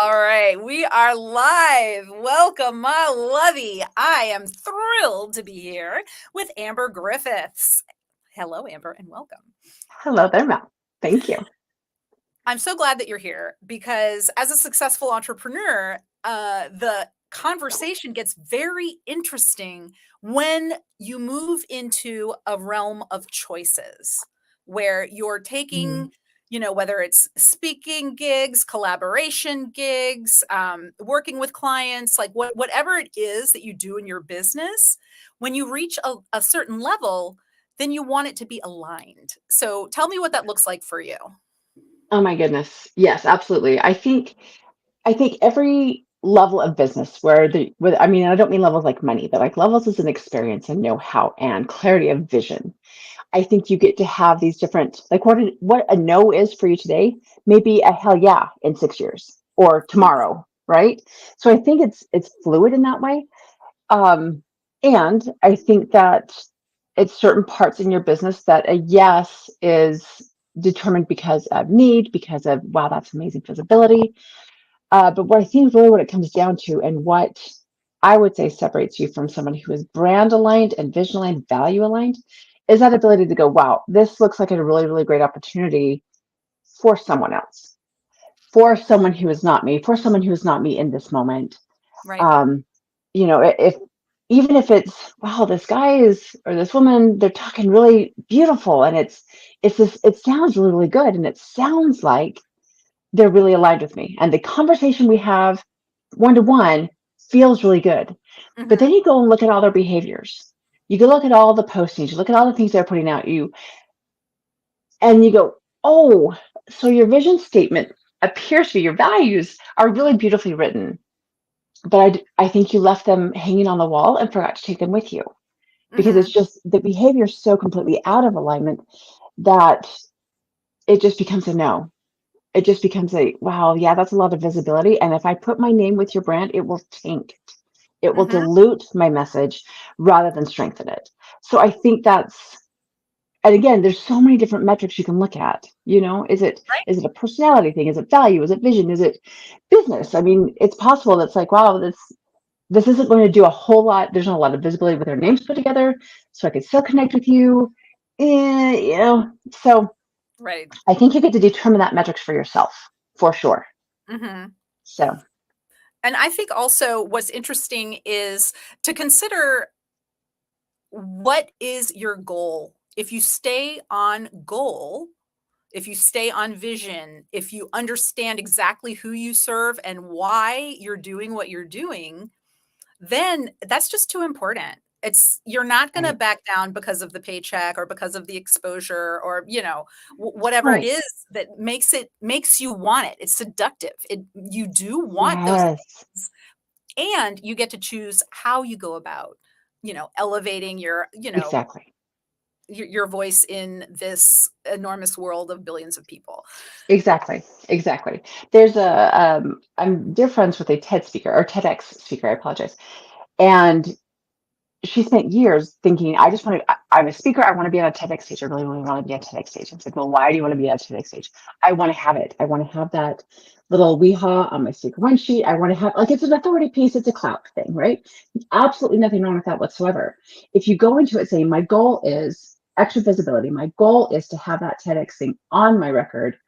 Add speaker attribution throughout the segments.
Speaker 1: All right, we are live. Welcome, my lovey. I am thrilled to be here with Amber Griffiths. Hello, Amber, and welcome.
Speaker 2: Hello there, Mel. Thank you.
Speaker 1: I'm so glad that you're here because as a successful entrepreneur, the conversation gets very interesting when you move into a realm of choices where you're taking, whether it's speaking gigs, collaboration gigs, working with clients, like whatever it is that you do in your business, when you reach a certain level, then you want it to be aligned. So tell me what that looks like for you.
Speaker 2: Oh my goodness. Yes, absolutely. I think every level of business I mean, I don't mean levels like money, but like levels as an experience and know-how and clarity of vision. I think you get to have these different, like what a no is for you today, maybe a hell yeah in 6 years or tomorrow, right? So I think it's fluid in that way. Um, and I think that it's certain parts in your business that a yes is determined because of need, because of, wow, that's amazing visibility. But what I think really what it comes down to and what I would say separates you from someone who is brand aligned and vision aligned, value aligned, is that ability to go, wow, this looks like a really, really great opportunity for someone else, for someone who is not me, for someone who is not me in this moment.
Speaker 1: Right.
Speaker 2: um, if even if it's, wow, this guy is or this woman, they're talking really beautiful and it sounds really, really good and it sounds like they're really aligned with me and the conversation we have one to one feels really good. But then
Speaker 1: Mhm.
Speaker 2: you go and look at all their behaviors. You go look at all the postings, you look at all the things they're putting out, and you go, oh, so your vision statement appears to be your values are really beautifully written, but I think you left them hanging on the wall and forgot to take them with you because it's
Speaker 1: Mhm.
Speaker 2: just the behavior is so completely out of alignment that it just becomes a no. It just becomes a, wow, yeah, that's a lot of visibility. And if I put my name with your brand, it will tank it. It will
Speaker 1: Mhm.
Speaker 2: dilute my message rather than strengthen it. So I think and again, there's so many different metrics you can look at.
Speaker 1: Right.
Speaker 2: Is it a personality thing? Is it value? Is it vision? Is it business? I mean, it's possible that's like, wow, this isn't going to do a whole lot. There's not a lot of visibility with our names put together, so I could still connect with you. So
Speaker 1: Right.
Speaker 2: I think you get to determine that metrics for yourself for sure.
Speaker 1: Mhm.
Speaker 2: So
Speaker 1: And I think also what's interesting is to consider what is your goal? If you stay on goal, if you stay on vision, if you understand exactly who you serve and why you're doing what you're doing, then that's just too important. You're not going to
Speaker 2: right,
Speaker 1: back down because of the paycheck or because of the exposure or, whatever it
Speaker 2: right,
Speaker 1: is that makes you want it. It's seductive. You do want those
Speaker 2: yes,
Speaker 1: things and you get to choose how you go about, elevating
Speaker 2: exactly,
Speaker 1: your voice in this enormous world of billions of people.
Speaker 2: exactly, exactly. There's I'm dear friends with a TED speaker or TEDx speaker. I apologize, and she spent years thinking, I just want to, I'm a speaker. I want to be on a TEDx stage. I really, really want to be on a TEDx stage. I said, well, why do you want to be on a TEDx stage? I want to have it. I want to have that little weehaw on my speaker one sheet. I want to have, like, it's an authority piece. It's a clout thing, right? Absolutely nothing wrong with that whatsoever. If you go into it saying, my goal is extra visibility, my goal is to have that TEDx thing on my record,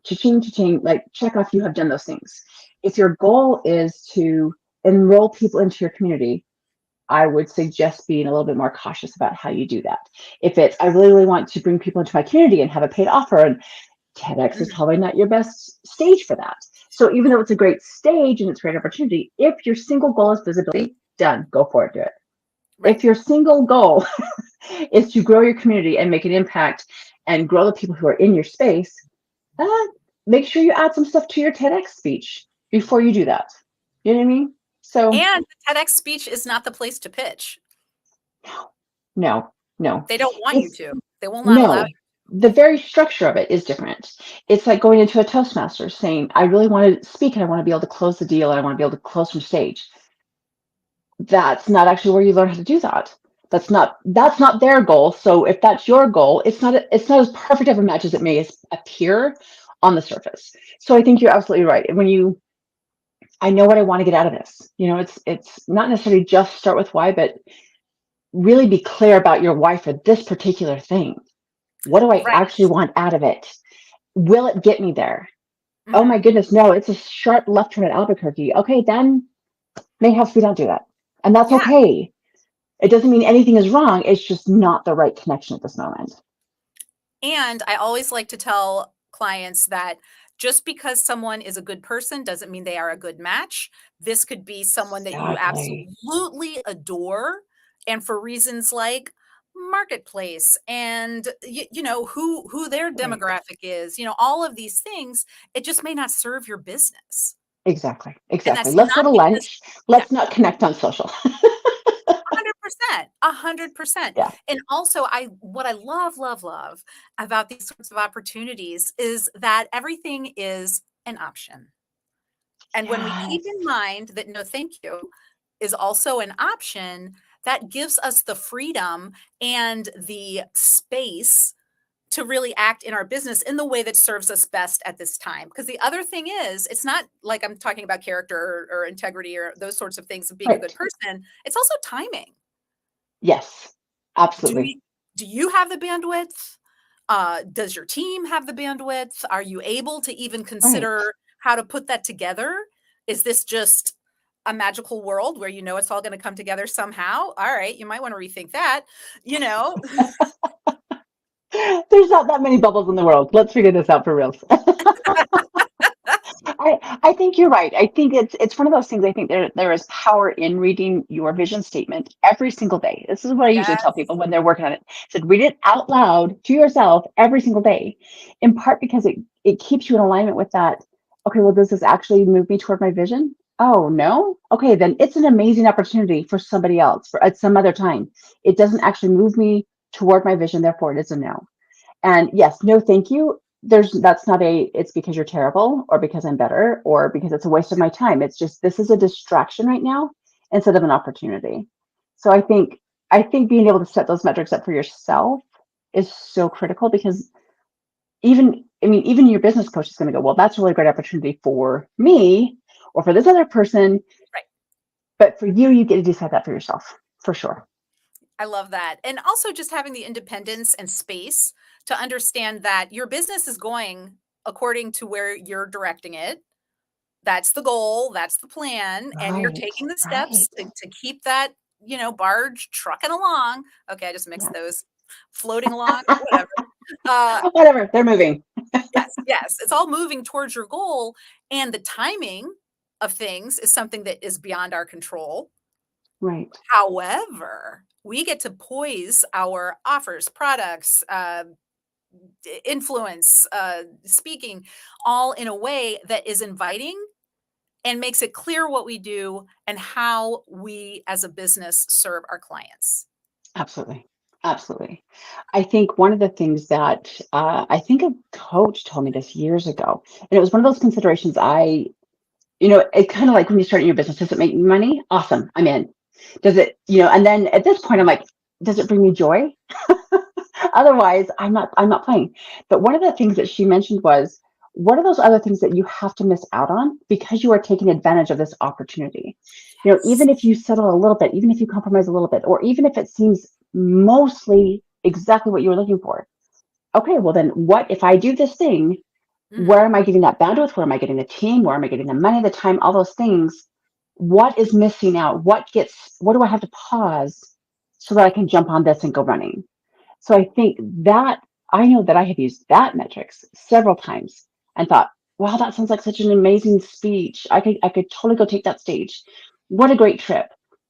Speaker 2: cha-ching, like check off you have done those things. If your goal is to enroll people into your community, I would suggest being a little bit more cautious about how you do that. If it's, I really, really want to bring people into my community and have a paid offer, and TEDx is
Speaker 1: Mhm.
Speaker 2: probably not your best stage for that. So even though it's a great stage and it's a great opportunity, if your single goal is visibility, done, go for it, do it.
Speaker 1: Right.
Speaker 2: If your single goal is to grow your community and make an impact and grow the people who are in your space, uh, make sure you add some stuff to your TEDx speech before you do that. You know what I mean? So
Speaker 1: And the TEDx speech is not the place to pitch.
Speaker 2: no, no.
Speaker 1: They don't want you
Speaker 2: It's
Speaker 1: to. They will not allow
Speaker 2: No,
Speaker 1: you.
Speaker 2: the very structure of it is different. It's like going into a Toastmaster saying, I really want to speak and I want to be able to close the deal and I want to be able to close from stage. That's not actually where you learn how to do that. That's not their goal. So if that's your goal, it's not as perfect of a match as it may appear on the surface. So I think you're absolutely right. When you I know what I want to get out of this. It's not necessarily just start with why, but really be clear about your why for this particular thing. What do I
Speaker 1: Right.
Speaker 2: actually want out of it? Will it get me there? Oh my
Speaker 1: Mhm.
Speaker 2: goodness, no, it's a sharp left turn at Albuquerque. Okay, then mayhaps we don't do that. And that's
Speaker 1: Yeah.
Speaker 2: okay. It doesn't mean anything is wrong. It's just not the right connection at this moment.
Speaker 1: And I always like to tell clients that just because someone is a good person doesn't mean they are a good match. This could be someone that you
Speaker 2: Exactly.
Speaker 1: absolutely adore, and for reasons like marketplace and who their
Speaker 2: Right.
Speaker 1: demographic is, all of these things, it just may not serve your business.
Speaker 2: Exactly.
Speaker 1: And
Speaker 2: Exactly.
Speaker 1: that's
Speaker 2: Let's go
Speaker 1: not
Speaker 2: to
Speaker 1: because
Speaker 2: lunch.
Speaker 1: yeah.
Speaker 2: Let's not connect on social.
Speaker 1: 100%, 100%.
Speaker 2: Yeah.
Speaker 1: And also, I what I love, love, love about these sorts of opportunities is that everything is an option. And when we keep in
Speaker 2: Yes.
Speaker 1: mind that no thank you is also an option, that gives us the freedom and the space to really act in our business in the way that serves us best at this time. Because the other thing is, it's not like I'm talking about character or integrity or those sorts of things of being a good
Speaker 2: Right.
Speaker 1: person. It's also timing.
Speaker 2: Yes.
Speaker 1: Do
Speaker 2: Absolutely.
Speaker 1: you do you have the bandwidth? Does your team have the bandwidth? Are you able to even
Speaker 2: Right.
Speaker 1: consider how to put that together? Is this just a magical world where you know it's all gonna come together somehow? All right, you might wanna rethink that, you know?
Speaker 2: There's not that many bubbles in the world. Let's figure this out for real. I think you're right. I think it's one of those things. I think there is power in reading your vision statement every single day. This is what I usually tell
Speaker 1: Yes.
Speaker 2: people when they're working on it. I said, read it out loud to yourself every single day, in part because it keeps you in alignment with that. Okay, well, does this actually move me toward my vision? Oh no. Okay, then it's an amazing opportunity for somebody else for at some other time. It doesn't actually move me toward my vision, therefore it is a no. And yes, no, thank you. That's not it's because you're terrible or because I'm better or because it's a waste of my time. It's just this is a distraction right now instead of an opportunity. So I think being able to set those metrics up for yourself is so critical because even your business coach is going to go, well, that's a really great opportunity for me or for this other person.
Speaker 1: Right.
Speaker 2: But for you, you get to decide that for yourself for sure.
Speaker 1: I love that. And also just having the independence and space to understand that your business is going according to where you're directing it. That's the goal, that's the plan, and you're
Speaker 2: Right.
Speaker 1: taking the steps
Speaker 2: Right.
Speaker 1: to keep that, barge trucking along. Okay, I just mixed
Speaker 2: Yes.
Speaker 1: those. Floating along, whatever. Uh,
Speaker 2: Whatever. They're moving.
Speaker 1: yes, yes, it's all moving towards your goal, and the timing of things is something that is beyond our control.
Speaker 2: Right.
Speaker 1: However, we get to poise our offers, products, influence, speaking, all in a way that is inviting and makes it clear what we do and how we as a business serve our clients.
Speaker 2: Absolutely. Absolutely. I think one of the things that I think a coach told me this years ago, and it was one of those considerations it kind of like when you start your business, does it make me money? Awesome. I'm in. Does it, and then at this point, I'm like, does it bring me joy? Otherwise, I'm not playing. But one of the things that she mentioned was, what are those other things that you have to miss out on because you are taking advantage of this opportunity?
Speaker 1: Yes.
Speaker 2: Even if you settle a little bit, even if you compromise a little bit, or even if it seems mostly exactly what you were looking for. Okay, well then what if I do this thing? Where
Speaker 1: Mhm.
Speaker 2: am I getting that bandwidth? Where am I getting the team? Where am I getting the money, the time, all those things? What is missing out? What do I have to pause so that I
Speaker 1: Right.
Speaker 2: can jump on this and go running? So I think that I know that I have used that metrics several times and thought, wow, that sounds like such an amazing speech. I could totally go take that stage. What a great trip.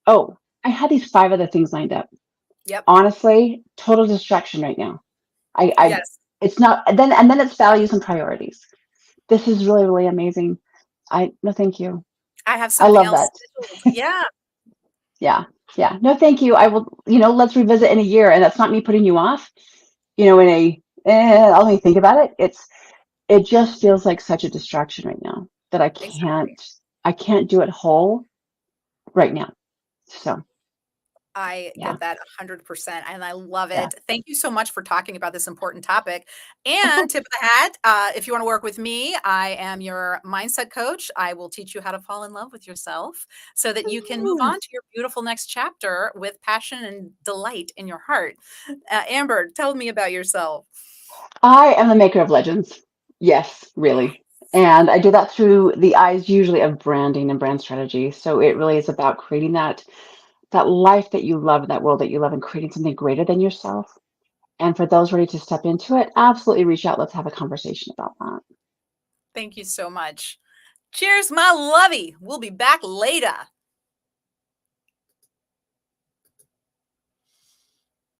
Speaker 2: Oh, I had these five other things lined up.
Speaker 1: Yep.
Speaker 2: Honestly, total distraction right now. I
Speaker 1: Yes.
Speaker 2: it's not and then it's values and priorities. This is really, really amazing. I no thank you.
Speaker 1: I have
Speaker 2: I
Speaker 1: something
Speaker 2: love
Speaker 1: else
Speaker 2: that.
Speaker 1: scheduled. Yeah.
Speaker 2: Yeah. Yeah. No, thank you. I will, let's revisit in a year. And that's not me putting you off, in I'll let me think about it. It just feels like such a distraction right now that I
Speaker 1: Exactly.
Speaker 2: can't, I can't do it whole right now. So
Speaker 1: I
Speaker 2: Yeah.
Speaker 1: get that 100%, and I love
Speaker 2: Yeah.
Speaker 1: it. Thank you so much for talking about this important topic.
Speaker 2: Of
Speaker 1: And
Speaker 2: course.
Speaker 1: tip of the hat, if you wanna work with me, I am your mindset coach. I will teach you how to fall in love with yourself so that you can move
Speaker 2: Mm.
Speaker 1: on to your beautiful next chapter with passion and delight in your heart. Amber, tell me about yourself.
Speaker 2: I am the maker of legends. Yes, really. And I do that through the eyes usually of branding and brand strategy. So it really is about creating that life that you love, that world that you love, and creating something greater than yourself. And for those ready to step into it, absolutely reach out. Let's have a conversation about that.
Speaker 1: Thank you so much. Cheers, my lovey. We'll be back later.